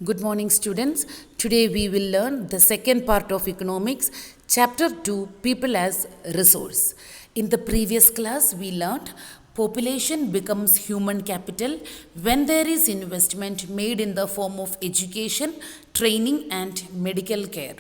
Good morning, students. Today we will learn the second part of economics, chapter 2, people as resource. In the previous class, we learned population becomes human capital when there is investment made in the form of education, training, and medical care.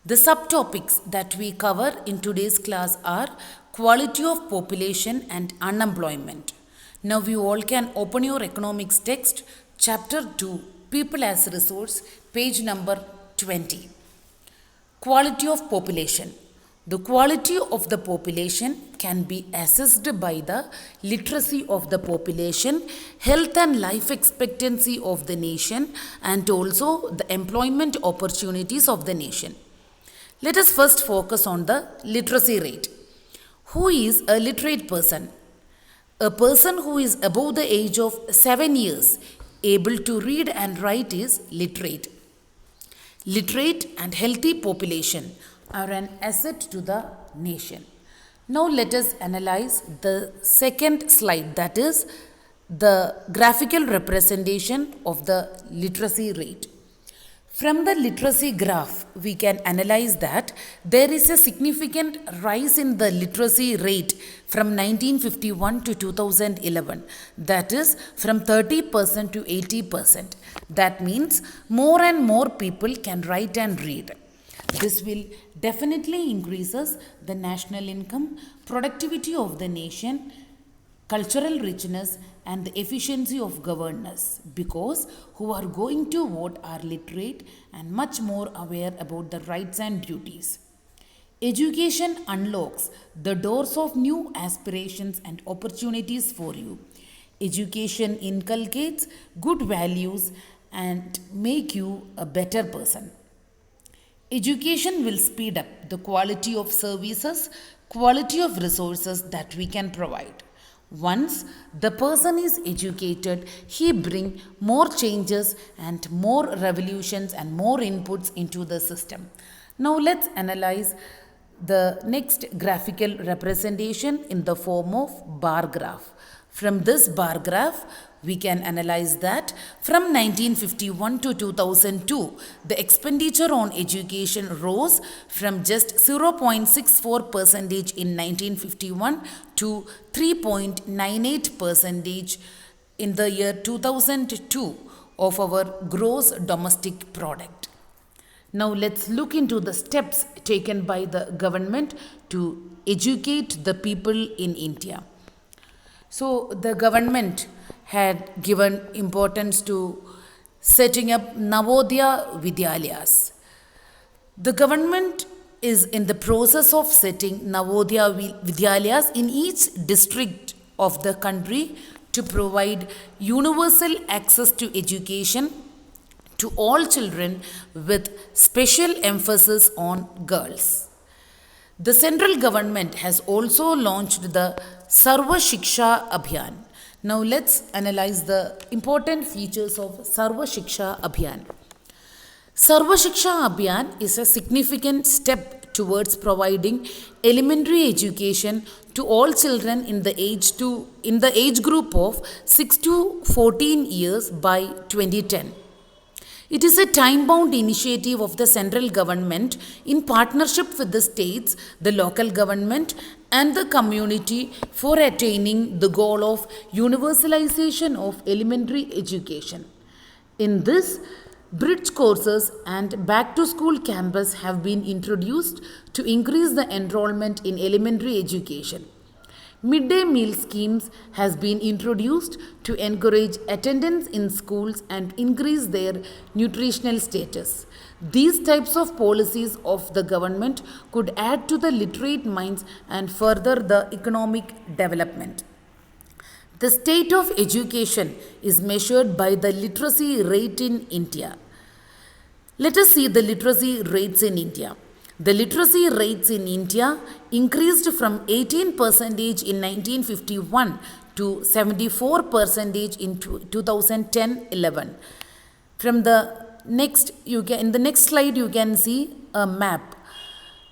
The subtopics that we cover in today's class are quality of population and unemployment. Now you all can open your economics text, chapter 2, people as resource, page number 20. Quality of population. The quality of the population can be assessed by the literacy of the population, health and life expectancy of the nation, and also the employment opportunities of the nation. Let us first focus on the literacy rate. Who is a literate person? A person who is above the age of 7 years, able to read and write is literate. Literate and healthy population are an asset to the nation. Now let us analyze the second slide, that is the graphical representation of the literacy rate. From the literacy graph, we can analyze that there is a significant rise in the literacy rate from 1951 to 2011. That is from 30% to 80%. That means more and more people can write and read. This will definitely increases the national income, productivity of the nation, cultural richness and the efficiency of governance, because who are going to vote are literate and much more aware about the rights and duties. Education unlocks the doors of new aspirations and opportunities for you. Education inculcates good values and make you a better person. Education will speed up the quality of services, quality of resources that we can provide. Once the person is educated, he bring more changes and more revolutions and more inputs into the system. Now let's analyze the next graphical representation in the form of bar graph. From this bar graph, we can analyze that from 1951 to 2002, the expenditure on education rose from just 0.64 percentage in 1951 to 3.98 percentage in the year 2002 of our gross domestic product. Now let's look into the steps taken by the government to educate the people in India. So the government had given importance to setting up Navodaya Vidyalayas. The government is in the process of setting Navodaya Vidyalayas in each district of the country to provide universal access to education to all children with special emphasis on girls. The central government has also launched the Sarva Shiksha Abhiyan. Now let's analyze the important features of Sarva Shiksha Abhiyan. Sarva Shiksha Abhiyan is a significant step towards providing elementary education to all children in the age group of 6 to 14 years by 2010. It is a time-bound initiative of the central government in partnership with the states, the local government and the community for attaining the goal of universalization of elementary education. In this, bridge courses and back-to-school campus have been introduced to increase the enrollment in elementary education. Midday meal schemes has been introduced to encourage attendance in schools and increase their nutritional status. These types of policies of the government could add to the literate minds and further the economic development. The state of education is measured by the literacy rate in India. Let us see the literacy rates in India. The literacy rates in India increased from 18% in 1951 to 74% in 2010-11. From the next, in the next slide, you can see a map.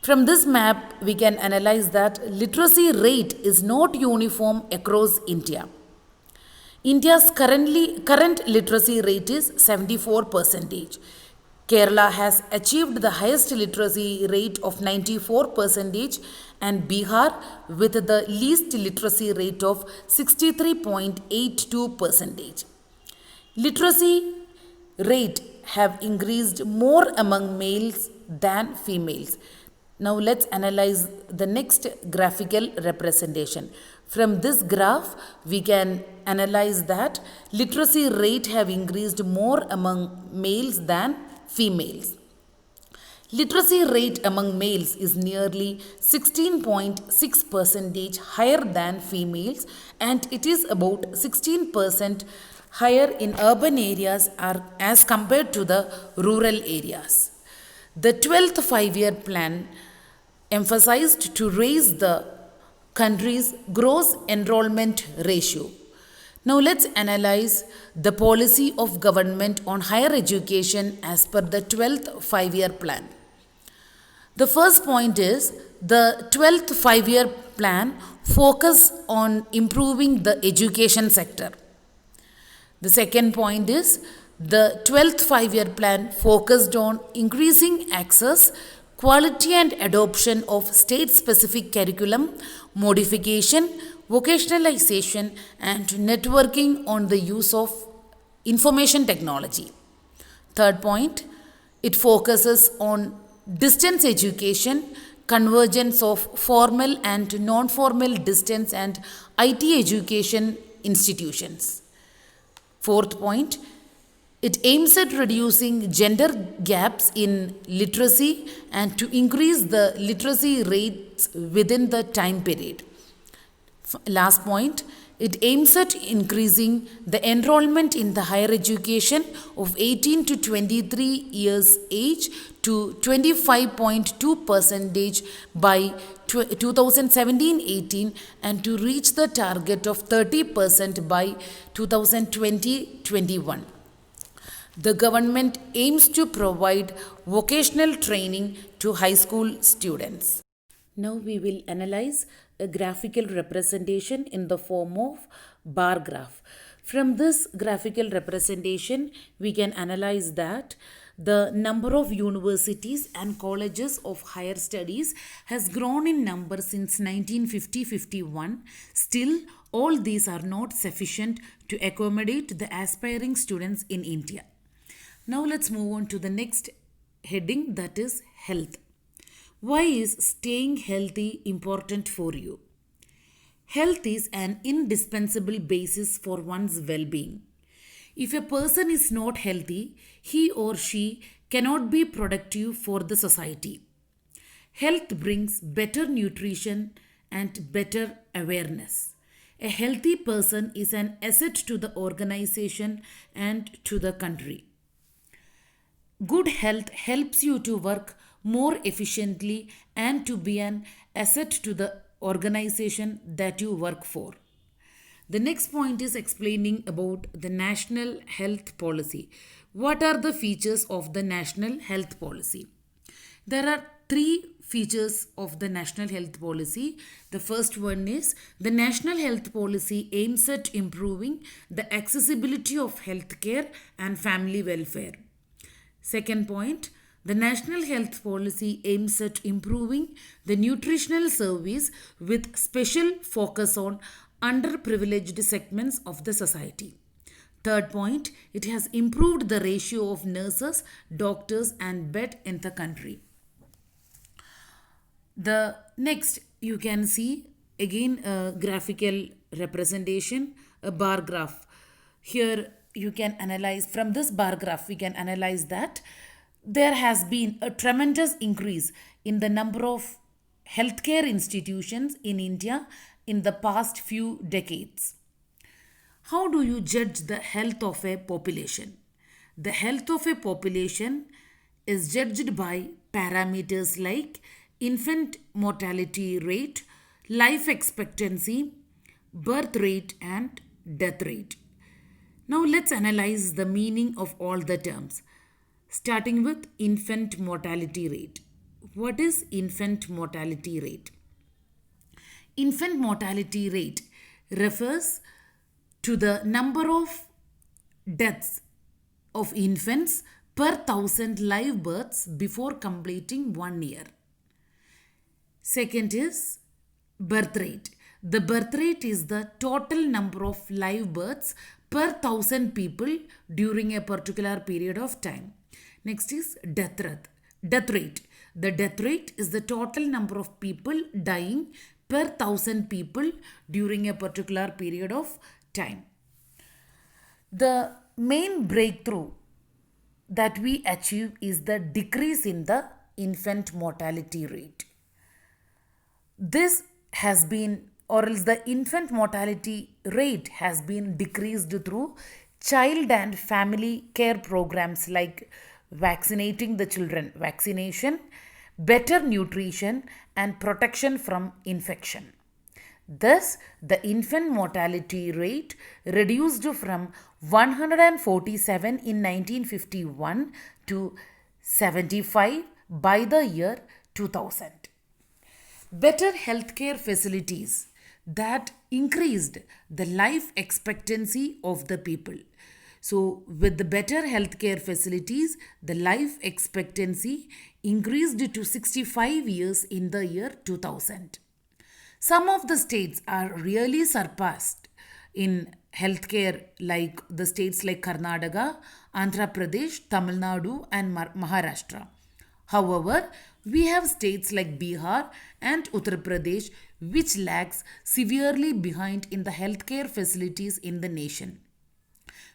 From this map, we can analyze that literacy rate is not uniform across India. India's current literacy rate is 74%. Kerala has achieved the highest literacy rate of 94% and Bihar with the least literacy rate of 63.82%. Literacy rate have increased more among males than females. Now let's analyze the next graphical representation. From this graph, we can analyze that literacy rate have increased more among males than females. Literacy rate among males is nearly 16.6% higher than females and it is about 16% higher in urban areas as compared to the rural areas. The 12th five-year plan emphasized to raise the country's gross enrollment ratio. Now let's analyze the policy of government on higher education as per the 12th five-year plan. The first point is the 12th five-year plan focus on improving the education sector. The second point is the 12th five-year plan focused on increasing access, quality and adoption of state-specific curriculum, modification, vocationalization and networking on the use of information technology. Third point, it focuses on distance education, convergence of formal and non-formal distance and IT education institutions. Fourth point, it aims at reducing gender gaps in literacy and to increase the literacy rates within the time period. Last point, it aims at increasing the enrollment in the higher education of 18 to 23 years age to 25.2% by 2017-18 and to reach the target of 30% by 2020-21. The government aims to provide vocational training to high school students. Now we will analyze a graphical representation in the form of bar graph. From this graphical representation, we can analyze that the number of universities and colleges of higher studies has grown in number since 1950-51. Still, all these are not sufficient to accommodate the aspiring students in India. Now let's move on to the next heading, that is health. Why is staying healthy important for you? Health is an indispensable basis for one's well-being. If a person is not healthy, he or she cannot be productive for the society. Health brings better nutrition and better awareness. A healthy person is an asset to the organization and to the country. Good health helps you to work more efficiently and to be an asset to the organization that you work for. The next point is explaining about the National Health Policy. What are the features of the National Health Policy? There are three features of the National Health Policy. The first one is the National Health Policy aims at improving the accessibility of healthcare and family welfare. Second point, the National Health Policy aims at improving the nutritional service with special focus on underprivileged segments of the society. Third point, it has improved the ratio of nurses, doctors and bed in the country. The next, you can see again a graphical representation, a bar graph. Here you can analyze, from this bar graph we can analyze that there has been a tremendous increase in the number of healthcare institutions in India in the past few decades. How do you judge the health of a population? The health of a population is judged by parameters like infant mortality rate, life expectancy, birth rate and death rate. Now let's analyze the meaning of all the terms. Starting with infant mortality rate. What is infant mortality rate? Infant mortality rate refers to the number of deaths of infants per thousand live births before completing 1 year. Second is birth rate. The birth rate is the total number of live births per thousand people during a particular period of time. Next is death rate. Death rate. The death rate is the total number of people dying per thousand people during a particular period of time. The main breakthrough that we achieve is the decrease in the infant mortality rate. This has been, or else the infant mortality rate has been decreased through child and family care programs like vaccinating the children, vaccination, better nutrition, and protection from infection. Thus, the infant mortality rate reduced from 147 in 1951 to 75 by the year 2000. Better healthcare facilities that increased the life expectancy of the people. So, with the better healthcare facilities, the life expectancy increased to 65 years in the year 2000. Some of the states are really surpassed in healthcare, like the states like Karnataka, Andhra Pradesh, Tamil Nadu, and Maharashtra. However, we have states like Bihar and Uttar Pradesh which lags severely behind in the healthcare facilities in the nation.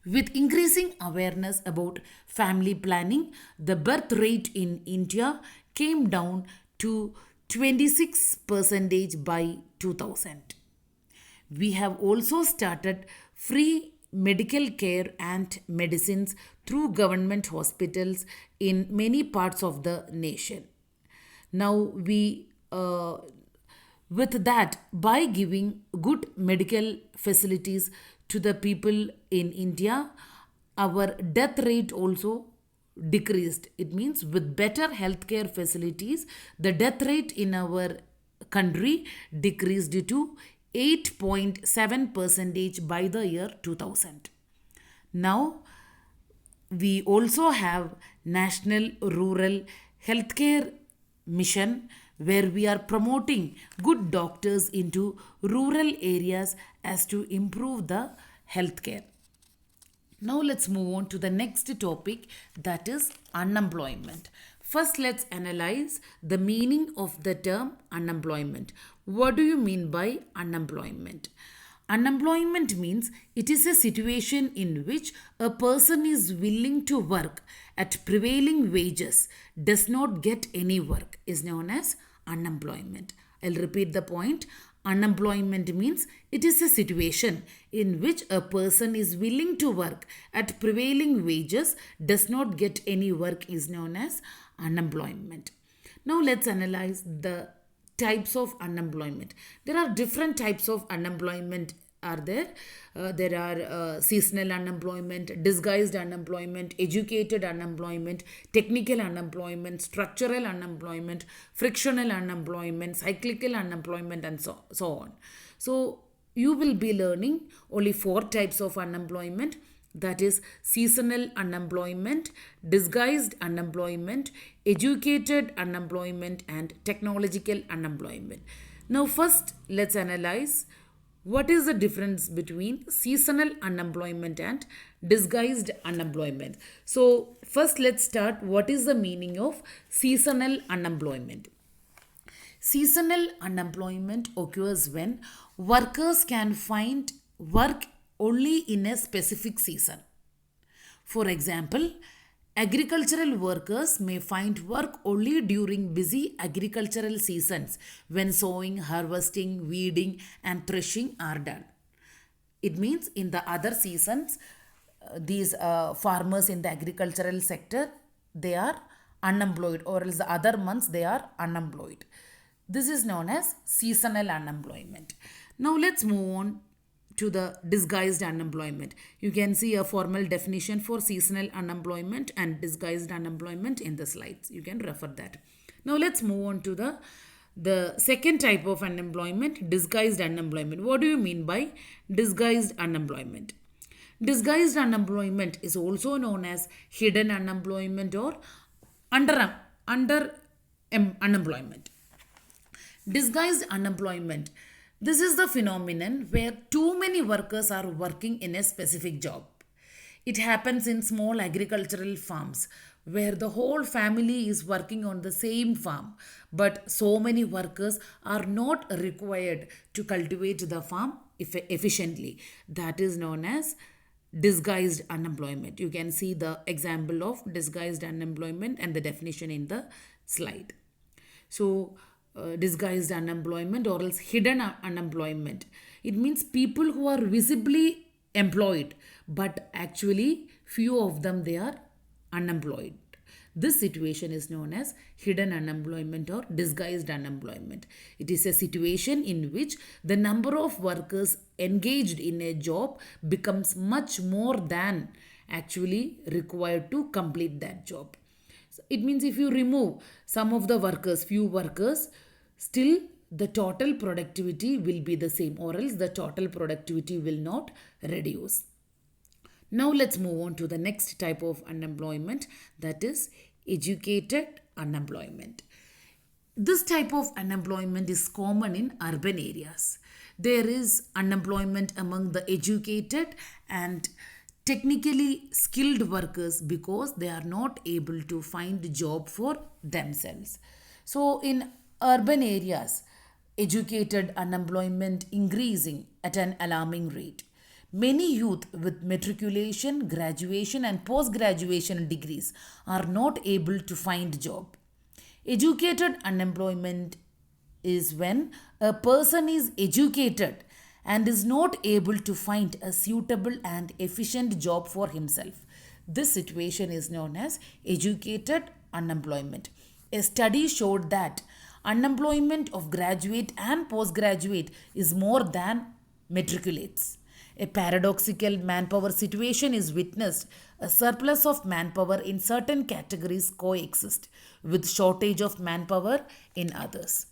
With increasing awareness about family planning, the birth rate in India came down to 26% by 2000. We have also started free medical care and medicines through government hospitals in many parts of the nation. Now with that, by giving good medical facilities to the people in India, our death rate also decreased. It means with better healthcare facilities, the death rate in our country decreased to 8.7% by the year 2000. Now, we also have National Rural Healthcare Mission, where we are promoting good doctors into rural areas as to improve the healthcare. Now let's move on to the next topic, that is unemployment. First, let's analyze the meaning of the term unemployment. What do you mean by unemployment? Unemployment means it is a situation in which a person is willing to work at prevailing wages, does not get any work, is known as unemployment. I'll repeat the point. Unemployment means it is a situation in which a person is willing to work at prevailing wages, does not get any work, is known as unemployment. Now let's analyze the types of unemployment. There are different types of unemployment are there. There are seasonal unemployment, disguised unemployment, educated unemployment, technical unemployment, structural unemployment, frictional unemployment, cyclical unemployment, and so on. So you will be learning only 4 types of unemployment, that is seasonal unemployment, disguised unemployment, educated unemployment, and technological unemployment. Now first let's analyze what is the difference between seasonal unemployment and disguised unemployment. So first let's start, what is the meaning of seasonal unemployment? Seasonal unemployment occurs when workers can find work only in a specific season. For example, agricultural workers may find work only during busy agricultural seasons when sowing, harvesting, weeding, and threshing are done. It means in the other seasons, these farmers in the agricultural sector, they are unemployed, or else the other months they are unemployed. This is known as seasonal unemployment. Now let's move on to the disguised unemployment. You can see a formal definition for seasonal unemployment and disguised unemployment in the slides. You can refer that. Now let's move on to the The second type of unemployment, disguised unemployment. What do you mean by disguised unemployment? Disguised unemployment is also known as hidden unemployment or under unemployment. Disguised unemployment. This is the phenomenon where too many workers are working in a specific job. It happens in small agricultural farms where the whole family is working on the same farm, but so many workers are not required to cultivate the farm efficiently. That is known as disguised unemployment. You can see the example of disguised unemployment and the definition in the slide. So, disguised unemployment or else hidden unemployment. It means people who are visibly employed, but actually few of them they are unemployed. This situation is known as hidden unemployment or disguised unemployment. It is a situation in which the number of workers engaged in a job becomes much more than actually required to complete that job. So it means if you remove some of the workers, few workers, still the total productivity will be the same, or else the total productivity will not reduce. Now let's move on to the next type of unemployment, that is educated unemployment. This type of unemployment is common in urban areas. There is unemployment among the educated and technically skilled workers because they are not able to find a job for themselves. So in urban areas, educated unemployment increasing at an alarming rate. Many youth with matriculation, graduation and post-graduation degrees are not able to find job. Educated unemployment is when a person is educated and is not able to find a suitable and efficient job for himself. This situation is known as educated unemployment. A study showed that unemployment of graduate and postgraduate is more than matriculates. A paradoxical manpower situation is witnessed. A surplus of manpower in certain categories coexist with shortage of manpower in others.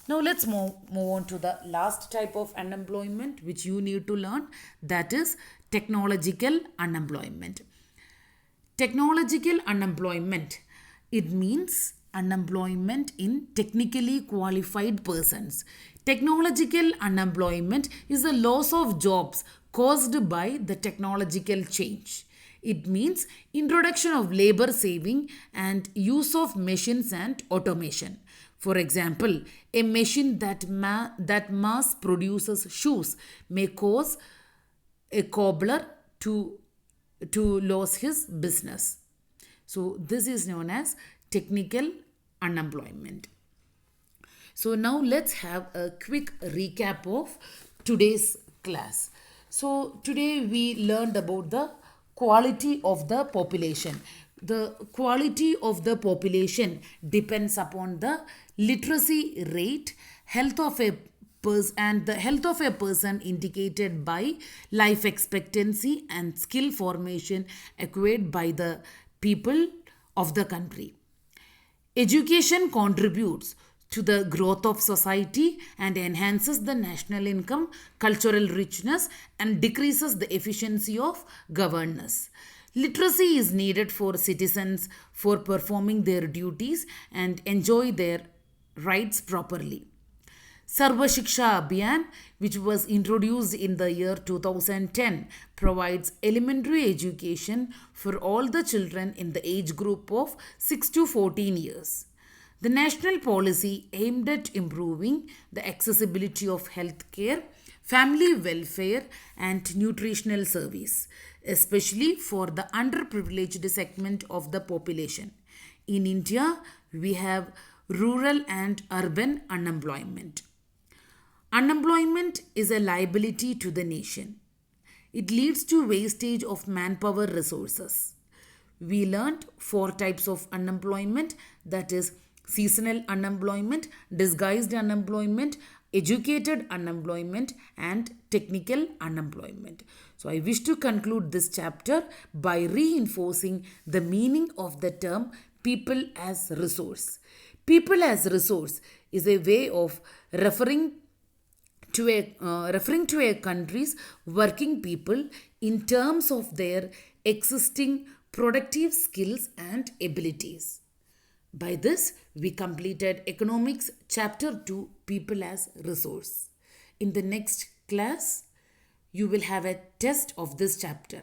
Now let's move on to the last type of unemployment which you need to learn, that is technological unemployment. Technological unemployment, it means unemployment in technically qualified persons. Technological unemployment is the loss of jobs caused by the technological change. It means introduction of labor saving and use of machines and automation. For example, a machine that mass produces shoes may cause a cobbler to lose his business. So this is known as technical unemployment. So now let's have a quick recap of today's class. So today we learned about the quality of the population. The quality of the population depends upon the literacy rate, health of a and the health of a person indicated by life expectancy and skill formation acquired by the people of the country. Education contributes to the growth of society and enhances the national income, cultural richness, and decreases the efficiency of governance. Literacy is needed for citizens for performing their duties and enjoy their rights properly. Sarva Shiksha Abhiyan, which was introduced in the year 2010, provides elementary education for all the children in the age group of 6 to 14 years. The national policy aimed at improving the accessibility of healthcare, family welfare, and nutritional service, especially for the underprivileged segment of the population. In India, we have rural and urban unemployment. Unemployment is a liability to the nation. It leads to wastage of manpower resources. We learned 4 types of unemployment, that is seasonal unemployment, disguised unemployment, educated unemployment, and technical unemployment. So I wish to conclude this chapter by reinforcing the meaning of the term people as resource. People as resource is a way of referring to a country's working people in terms of their existing productive skills and abilities. By this, we completed Economics Chapter 2 People as Resource. In the next class, you will have a test of this chapter.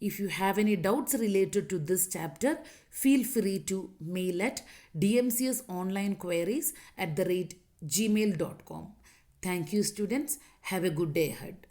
If you have any doubts related to this chapter, feel free to mail at dmcsonlinequeries@gmail.com. Thank you, students. Have a good day ahead.